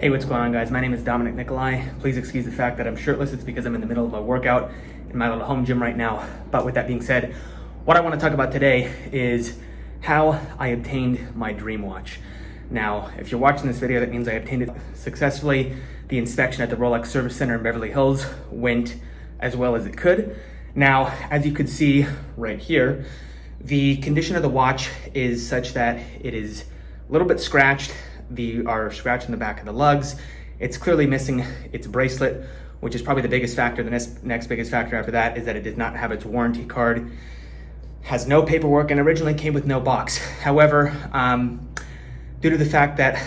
Hey, what's going on, guys? My name is Dominic Nikolai. Please excuse the fact that I'm shirtless. It's because I'm in the middle of my workout in my little home gym right now. But with that being said, what I want to talk about today is how I obtained my dream watch. Now, if you're watching this video, that means I obtained it successfully. The inspection at the Rolex Service Center in Beverly Hills went as well as it could. Now, as you could see right here, the condition of the watch is such that it is a little bit scratched. Are scratched in the back of the lugs. It's clearly missing its bracelet, which is probably the biggest factor. The next biggest factor after that is that it does not have its warranty card, has no paperwork, and originally came with no box. However, due to the fact that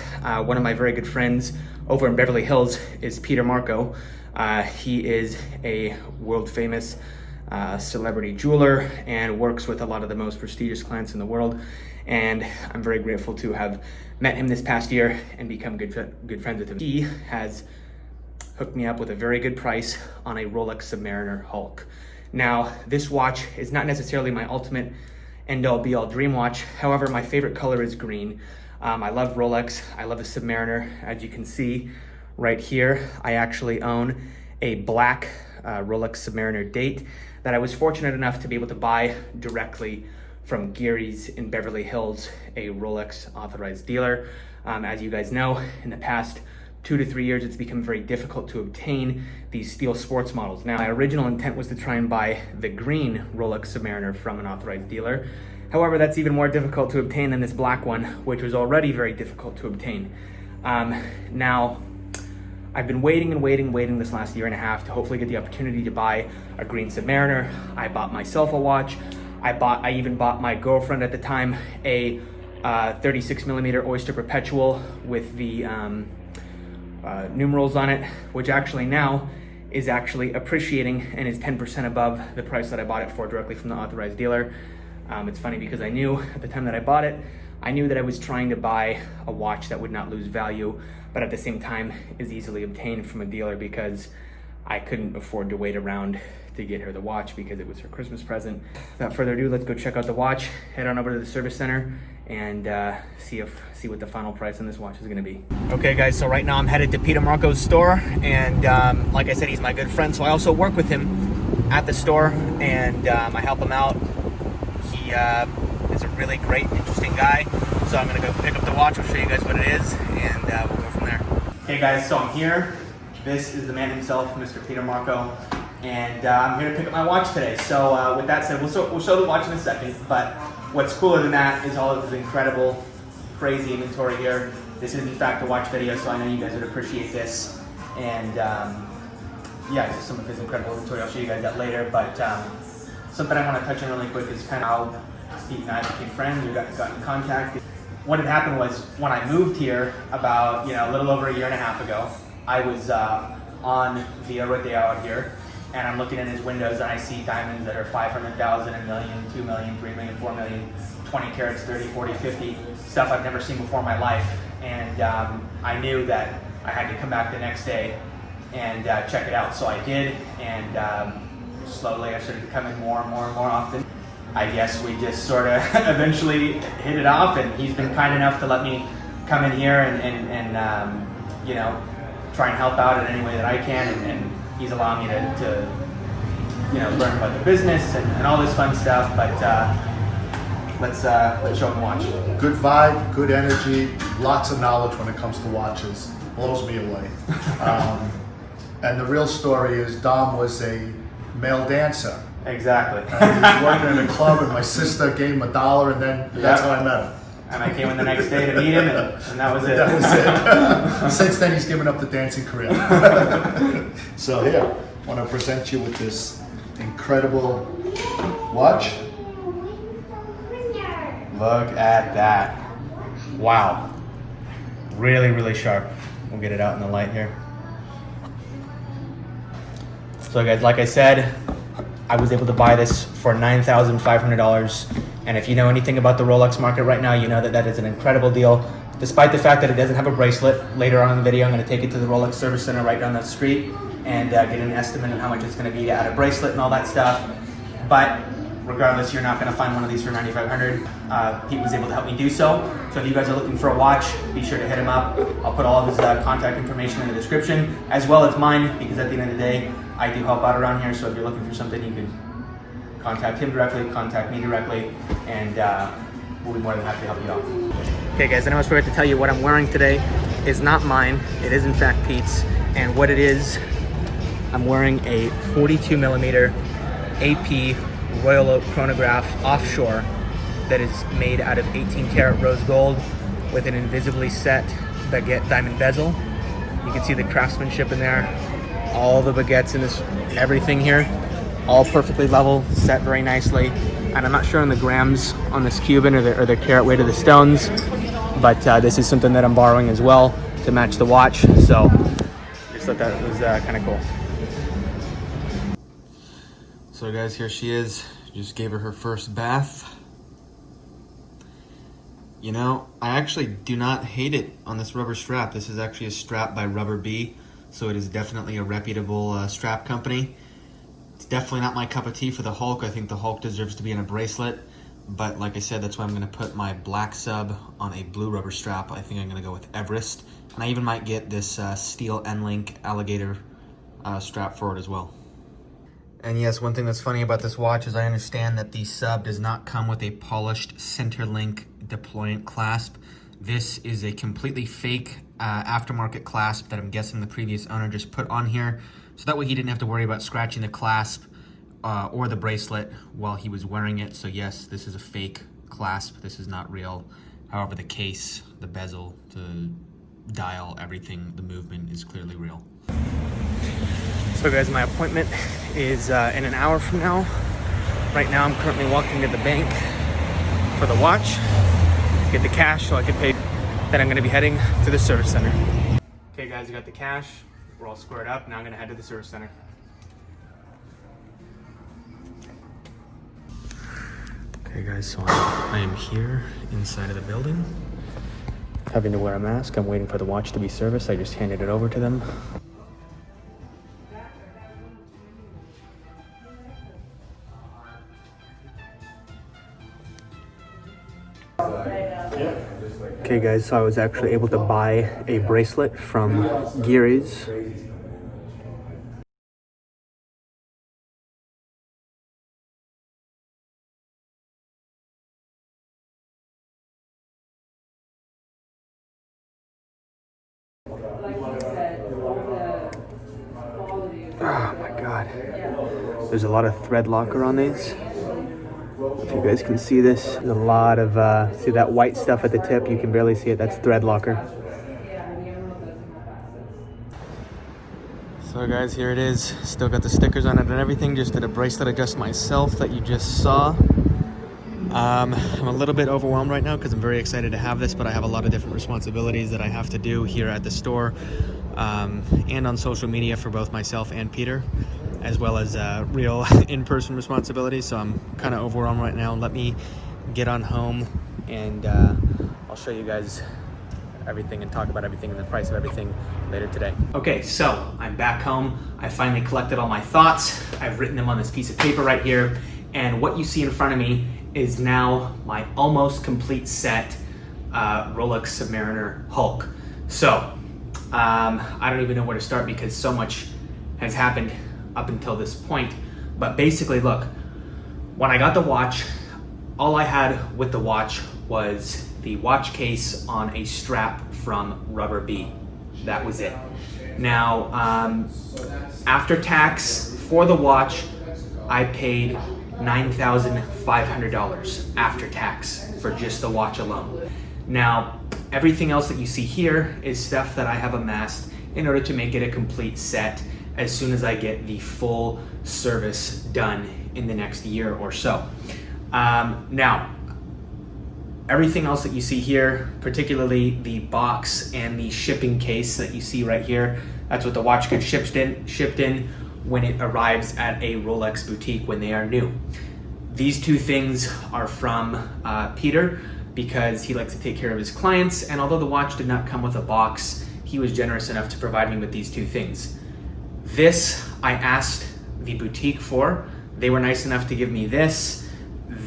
one of my very good friends over in Beverly Hills is Peter Markos, he is a world famous celebrity jeweler and works with a lot of the most prestigious clients in the world. And I'm very grateful to have met him this past year and become good friends with him. He has hooked me up with a very good price on a Rolex Submariner Hulk. Now, this watch is not necessarily my ultimate end-all be-all dream watch. However, my favorite color is green. I love Rolex. I love the Submariner. As you can see right here, I actually own a black Rolex Submariner date that I was fortunate enough to be able to buy directly from Gary's in Beverly Hills, a Rolex authorized dealer. As you guys know, in the past 2 to 3 years, it's become very difficult to obtain these steel sports models. Now, my original intent was to try and buy the green Rolex Submariner from an authorized dealer. However, that's even more difficult to obtain than this black one, which was already very difficult to obtain. Now, I've been waiting this last year and a half to hopefully get the opportunity to buy a green Submariner. I bought myself a watch. I even bought my girlfriend at the time a 36 millimeter Oyster Perpetual with the numerals on it, which actually now is actually appreciating and is 10% above the price that I bought it for directly from the authorized dealer. It's funny because I knew at the time that I bought it, I knew that I was trying to buy a watch that would not lose value, but at the same time is easily obtained from a dealer because I couldn't afford to wait around to get her the watch because it was her Christmas present. Without further ado, let's go check out the watch, head on over to the service center, and see what the final price on this watch is gonna be. Okay guys, so right now I'm headed to Peter Markos' store, and like I said, he's my good friend, so I also work with him at the store, and I help him out. He is a really great, interesting guy, so I'm gonna go pick up the watch, I'll show you guys what it is, and we'll go from there. Hey guys, so I'm here. This is the man himself, Mr. Peter Markos, and I'm here to pick up my watch today. So with that said, we'll show the watch in a second, but what's cooler than that is all of this incredible, crazy inventory here. This is in fact a watch video, so I know you guys would appreciate this. And yeah, this is some of his incredible inventory. I'll show you guys that later, but something I want to touch on really quick is kind of how Pete and I became friends. We got in contact. What had happened was when I moved here about a little over a year and a half ago, I was on Via Rodeo out here, and I'm looking in his windows and I see diamonds that are 500,000, a million, 2 million, 3 million, 4 million, 20 carats, 30, 40, 50, stuff I've never seen before in my life. And I knew that I had to come back the next day and check it out. So I did, and slowly I started to come in more and more often. I guess we just sort of eventually hit it off, and he's been kind enough to let me come in here and try and help out in any way that I can, and he's allowing me to learn about the business and all this fun stuff. But let's show him the watch. Good vibe, good energy, lots of knowledge when it comes to watches. Blows me away. And the real story is Dom was a male dancer. Exactly. And he was working in a club, and my sister gave him $1, and then that's how I met him. And I came in the next day to meet him, and that was it. That was it. Since then, he's given up the dancing career. So here, I want to present you with this incredible watch. Look at that. Wow. Really, really sharp. We'll get it out in the light here. So guys, like I said, I was able to buy this for $9,500. And if you know anything about the Rolex market right now, you know that that is an incredible deal. Despite the fact that it doesn't have a bracelet, later on in the video, I'm going to take it to the Rolex Service Center right down the street and get an estimate on how much it's going to be to add a bracelet and all that stuff. But regardless, you're not going to find one of these for $9,500. Pete was able to help me do so. So if you guys are looking for a watch, be sure to hit him up. I'll put all of his contact information in the description, as well as mine, because at the end of the day, I do help out around here. So if you're looking for something, you can contact him directly, contact me directly, and we'll be more than happy to help you out. Okay guys, I almost forgot to tell you what I'm wearing today is not mine. It is in fact Pete's, and what it is, I'm wearing a 42 millimeter AP Royal Oak chronograph offshore that is made out of 18 karat rose gold with an invisibly set baguette diamond bezel. You can see the craftsmanship in there, all the baguettes in this, everything here, all perfectly level, set very nicely. And I'm not sure on the grams on this Cuban or the carat weight of the stones, but this is something that I'm borrowing as well to match the watch. So just thought that was kind of cool. So guys, here she is. Just gave her first bath. You know, I actually do not hate it on this rubber strap. This is actually a strap by Rubber Bee, so it is definitely a reputable strap company. It's definitely not my cup of tea for the Hulk. I think the Hulk deserves to be in a bracelet, but like I said, that's why I'm gonna put my black sub on a blue rubber strap. I think I'm gonna go with Everest, and I even might get this steel N-Link alligator strap for it as well. And yes, one thing that's funny about this watch is I understand that the sub does not come with a polished center link deployant clasp. This is a completely fake aftermarket clasp that I'm guessing the previous owner just put on here, so that way he didn't have to worry about scratching the clasp or the bracelet while he was wearing it. So yes, this is a fake clasp. This is not real. However, the case, the bezel, the dial, everything, the movement is clearly real. So guys, my appointment is in an hour from now. Right now I'm currently walking to the bank for the watch, get the cash so I can pay. Then I'm gonna be heading to the service center. Okay guys, I got the cash. We're all squared up. Now I'm gonna head to the service center. Okay guys, so I am here inside of the building. Having to wear a mask. I'm waiting for the watch to be serviced. I just handed it over to them. Okay guys, so I was actually able to buy a bracelet from Geary's. Oh my god. There's a lot of thread locker on these. If you guys can see this, there's a lot of, see that white stuff at the tip? You can barely see it, that's thread locker. So guys, here it is. Still got the stickers on it and everything. Just did a bracelet adjust myself that you just saw. I'm a little bit overwhelmed right now because I'm very excited to have this, but I have a lot of different responsibilities that I have to do here at the store and on social media for both myself and Peter, as well as real in-person responsibilities. So I'm kind of overwhelmed right now. Let me get on home and I'll show you guys everything and talk about everything and the price of everything later today. Okay, so I'm back home. I finally collected all my thoughts. I've written them on this piece of paper right here. And what you see in front of me is now my almost complete set Rolex Submariner Hulk. So I don't even know where to start because so much has happened up until this point. But basically, look, when I got the watch, all I had with the watch was the watch case on a strap from Rubber Bee. That was it. Now, after tax for the watch, I paid $9,500 after tax for just the watch alone. Now, everything else that you see here is stuff that I have amassed in order to make it a complete set as soon as I get the full service done in the next year or so. Now, everything else that you see here, particularly the box and the shipping case that you see right here, that's what the watch gets shipped in when it arrives at a Rolex boutique when they are new. These two things are from Peter because he likes to take care of his clients, and although the watch did not come with a box, he was generous enough to provide me with these two things. This I asked the boutique for. They were nice enough to give me this.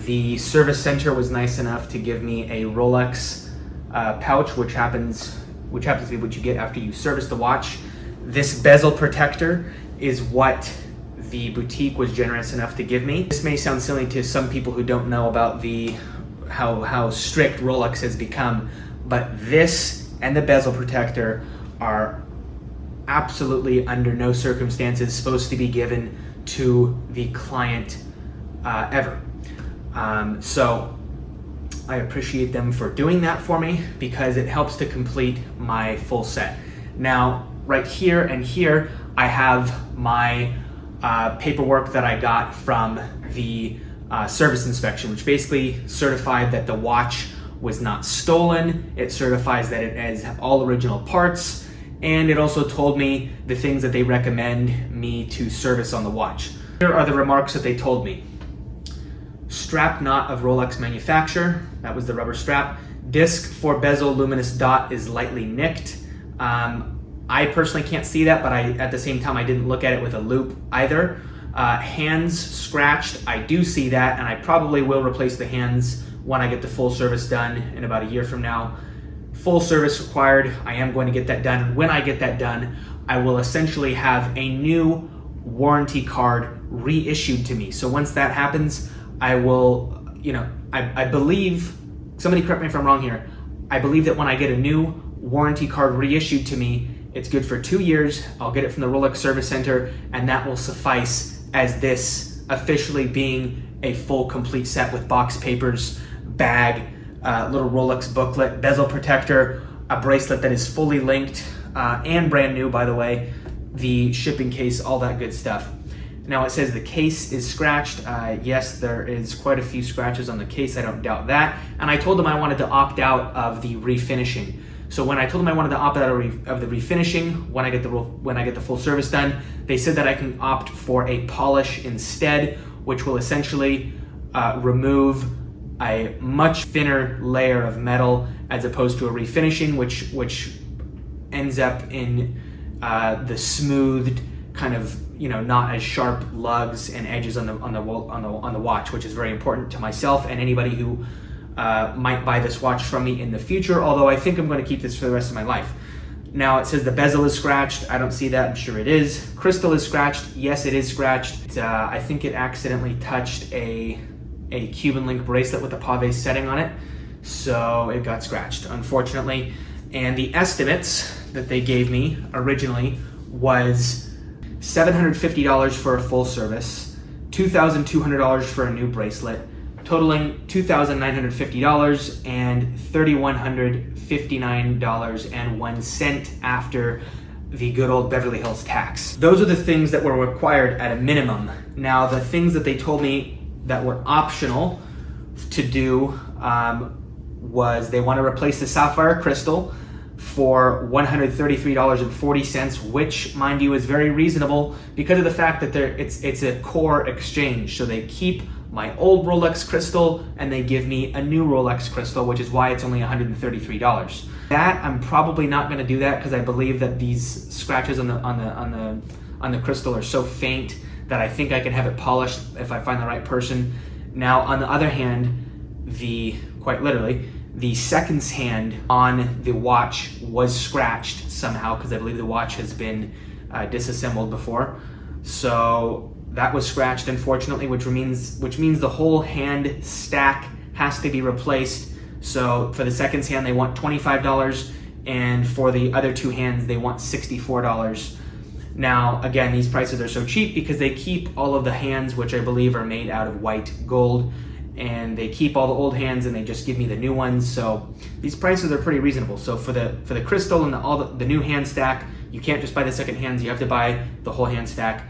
The service center was nice enough to give me a Rolex pouch, which happens to be what you get after you service the watch. This bezel protector is what the boutique was generous enough to give me. This may sound silly to some people who don't know about how strict Rolex has become, but this and the bezel protector are absolutely under no circumstances supposed to be given to the client ever. So I appreciate them for doing that for me because it helps to complete my full set. Now, right here and here, I have my paperwork that I got from the service inspection, which basically certified that the watch was not stolen. It certifies that it has all original parts, and it also told me the things that they recommend me to service on the watch. Here are the remarks that they told me. Strap knot of Rolex manufacture, that was the rubber strap. Disc for bezel luminous dot is lightly nicked. I personally can't see that, but at the same time, I didn't look at it with a loupe either. Hands scratched, I do see that, and I probably will replace the hands when I get the full service done in about a year from now. Full service required, I am going to get that done. When I get that done, I will essentially have a new warranty card reissued to me. So once that happens, I will, I believe, somebody correct me if I'm wrong here, I believe that when I get a new warranty card reissued to me, it's good for 2 years. I'll get it from the Rolex Service Center, and that will suffice as this officially being a full complete set with box papers, bag, little Rolex booklet, bezel protector, a bracelet that is fully linked and brand new, by the way, the shipping case, all that good stuff. Now it says the case is scratched. Yes, there is quite a few scratches on the case, I don't doubt that. And I told them I wanted to opt out of the refinishing. So when I told them I wanted to opt out of the refinishing, when I get the full service done, they said that I can opt for a polish instead, which will essentially remove a much thinner layer of metal as opposed to a refinishing, which ends up in the smoothed kind of, not as sharp lugs and edges on the watch, which is very important to myself and anybody who might buy this watch from me in the future, although I think I'm going to keep this for the rest of my life. Now it says the bezel is scratched. I don't see that. I'm sure it is. Crystal is scratched. Yes, it is scratched. I think it accidentally touched a Cuban link bracelet with a pave setting on it, so it got scratched, unfortunately. And the estimates that they gave me originally was $750 for a full service, $2,200 for a new bracelet, totaling $2,950 and $3,159.01 after the good old Beverly Hills tax. Those are the things that were required at a minimum. Now, the things that they told me that were optional to do was they want to replace the sapphire crystal for $133.40, which, mind you, is very reasonable because of the fact that it's a core exchange. So they keep my old Rolex crystal and they give me a new Rolex crystal, which is why it's only $133. That I'm probably not going to do that because I believe that these scratches on the crystal are so faint that I think I can have it polished if I find the right person. Now, on the other hand, quite literally, the seconds hand on the watch was scratched somehow because I believe the watch has been disassembled before. So that was scratched, unfortunately, which means the whole hand stack has to be replaced. So for the seconds hand, they want $25, and for the other two hands, they want $64. Now, again, these prices are so cheap because they keep all of the hands, which I believe are made out of white gold, and they keep all the old hands and they just give me the new ones. So these prices are pretty reasonable. So for the crystal and all the new hand stack, you can't just buy the second hands, you have to buy the whole hand stack.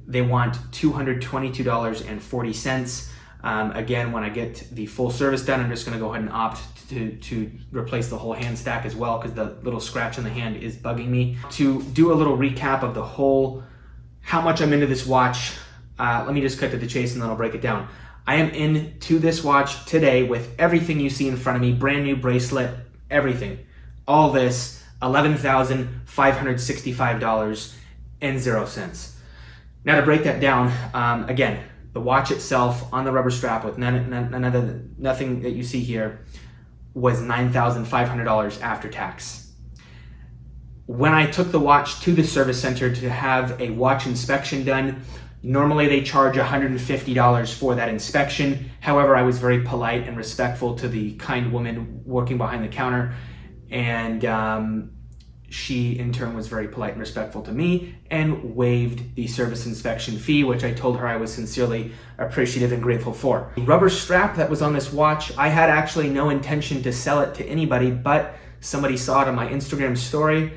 They want $222.40. Again, when I get the full service done, I'm just gonna go ahead and opt to replace the whole hand stack as well because the little scratch on the hand is bugging me. To do a little recap of how much I'm into this watch, let me just cut to the chase and then I'll break it down. I am into this watch today with everything you see in front of me, brand new bracelet, everything. All this, $11,565.00. Now to break that down, again, The watch itself on the rubber strap with nothing that you see here was $9,500 after tax. When I took the watch to the service center to have a watch inspection done, normally they charge $150 for that inspection. However, I was very polite and respectful to the kind woman working behind the counter, and she in turn was very polite and respectful to me and waived the service inspection fee, which I told her I was sincerely appreciative and grateful for. The rubber strap that was on this watch, I had actually no intention to sell it to anybody, but somebody saw it on my Instagram story,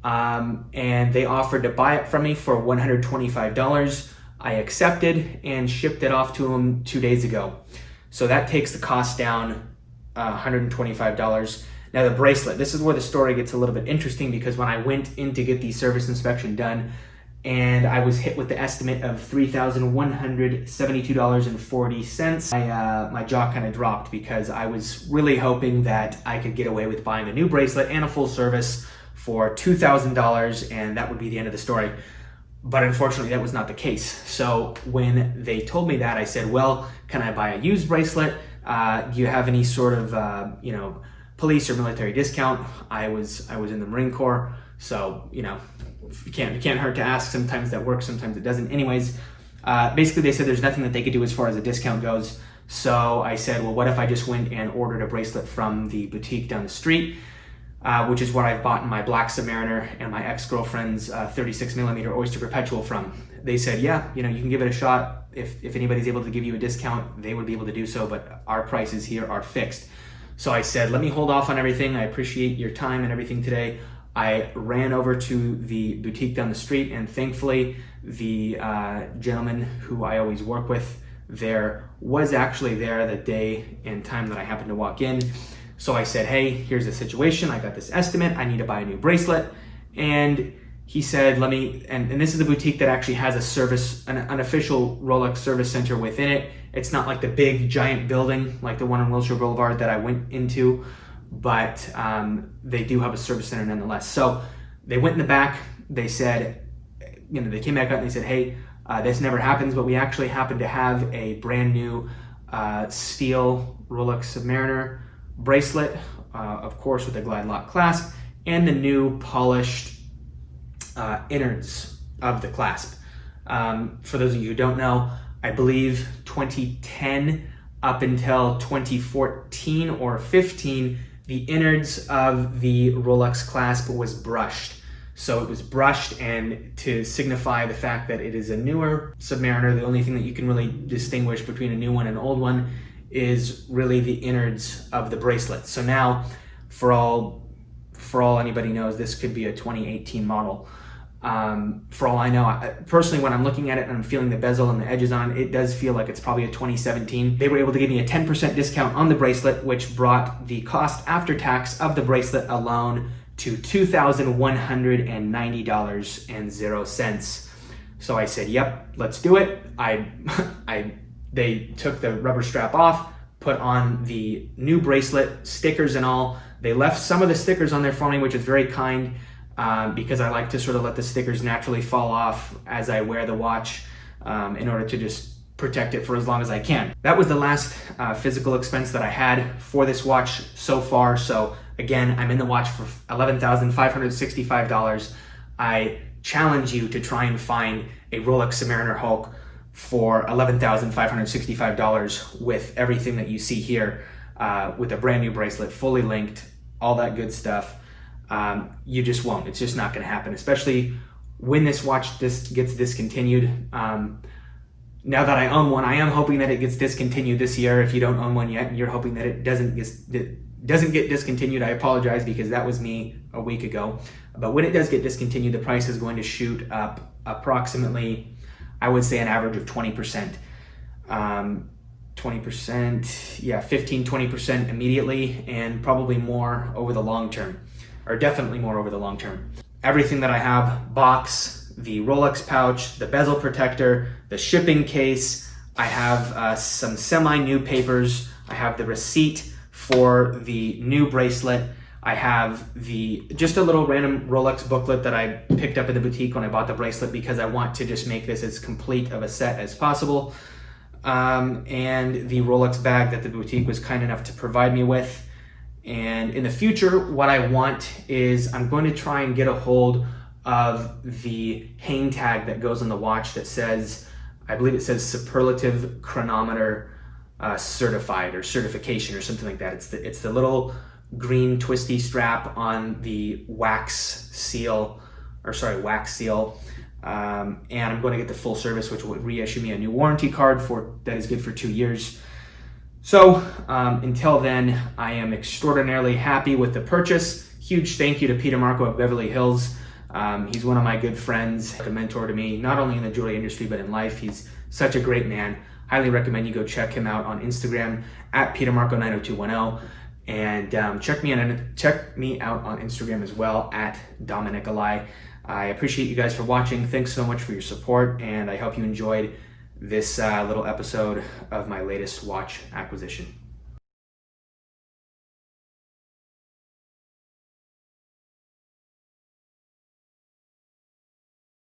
and they offered to buy it from me for $125. I accepted and shipped it off to them 2 days ago. So that takes the cost down $125. Now the bracelet, this is where the story gets a little bit interesting, because when I went in to get the service inspection done, and I was hit with the estimate of $3,172.40, my jaw kind of dropped, because I was really hoping that I could get away with buying a new bracelet and a full service for $2,000, and that would be the end of the story. But unfortunately, that was not the case. So when they told me that, I said, well, can I buy a used bracelet? Do you have any sort of, police or military discount? I was in the Marine Corps, so it can't hurt to ask. Sometimes that works, sometimes it doesn't. Anyways, basically they said there's nothing that they could do as far as a discount goes. So I said, well, what if I just went and ordered a bracelet from the boutique down the street, which is where I've bought my black Submariner and my ex-girlfriend's 36mm Oyster Perpetual from. They said, yeah, you can give it a shot. If anybody's able to give you a discount, they would be able to do so, but our prices here are fixed. So I said, let me hold off on everything. I appreciate your time and everything today. I ran over to the boutique down the street, and thankfully the gentleman who I always work with there was actually there the day and time that I happened to walk in. So I said, hey, here's the situation. I got this estimate. I need to buy a new bracelet. And he said, and this is a boutique that actually has an official Rolex service center within it. It's not like the big giant building like the one on Wilshire Boulevard that I went into, but they do have a service center nonetheless. So they went in the back. They said, they came back out and they said, hey, this never happens, but we actually happen to have a brand new steel Rolex Submariner bracelet, of course with a glide lock clasp, and the new polished innards of the clasp. For those of you who don't know, I believe 2010 up until 2014 or 15, the innards of the Rolex clasp was brushed. So it was brushed, and to signify the fact that it is a newer Submariner, the only thing that you can really distinguish between a new one and an old one is really the innards of the bracelet. So now, for all anybody knows, this could be a 2018 model. For all I know, personally, when I'm looking at it and I'm feeling the bezel and the edges on it, it does feel like it's probably a 2017. They were able to give me a 10% discount on the bracelet, which brought the cost after tax of the bracelet alone to $2,190.00. So I said, yep, let's do it. They took the rubber strap off, put on the new bracelet, stickers and all. They left some of the stickers on there for me, which is very kind, because I like to sort of let the stickers naturally fall off as I wear the watch, in order to just protect it for as long as I can. That was the last physical expense that I had for this watch so far. So again, I'm in the watch for $11,565. I challenge you to try and find a Rolex Submariner Hulk for $11,565 with everything that you see here, with a brand new bracelet, fully linked, all that good stuff. You just won't. It's just not going to happen, especially when this watch gets discontinued. Now that I own one, I am hoping that it gets discontinued this year. If you don't own one yet and you're hoping that it doesn't get discontinued, I apologize, because that was me a week ago. But when it does get discontinued, the price is going to shoot up approximately, I would say, an average of 20%. 20%, yeah, 15-20% immediately, and probably more over the long term, or definitely more over the long term. Everything that I have, box, the Rolex pouch, the bezel protector, the shipping case, I have some semi-new papers, I have the receipt for the new bracelet, I have just a little random Rolex booklet that I picked up in the boutique when I bought the bracelet, because I want to just make this as complete of a set as possible. and the Rolex bag that the boutique was kind enough to provide me with. And in the future, what I want is I'm going to try and get a hold of the hang tag that goes on the watch that says, I believe it says superlative chronometer certified or certification or something like that. It's the little green twisty strap on the wax seal. And I'm going to get the full service, which will reissue me a new warranty card that is good for 2 years. So until then, I am extraordinarily happy with the purchase. Huge thank you to Peter Marco of Beverly Hills. He's one of my good friends, a mentor to me, not only in the jewelry industry, but in life. He's such a great man. Highly recommend you go check him out on Instagram at PeterMarco90210. And check me out on Instagram as well at Dominicolai. I appreciate you guys for watching. Thanks so much for your support, and I hope you enjoyed this little episode of my latest watch acquisition.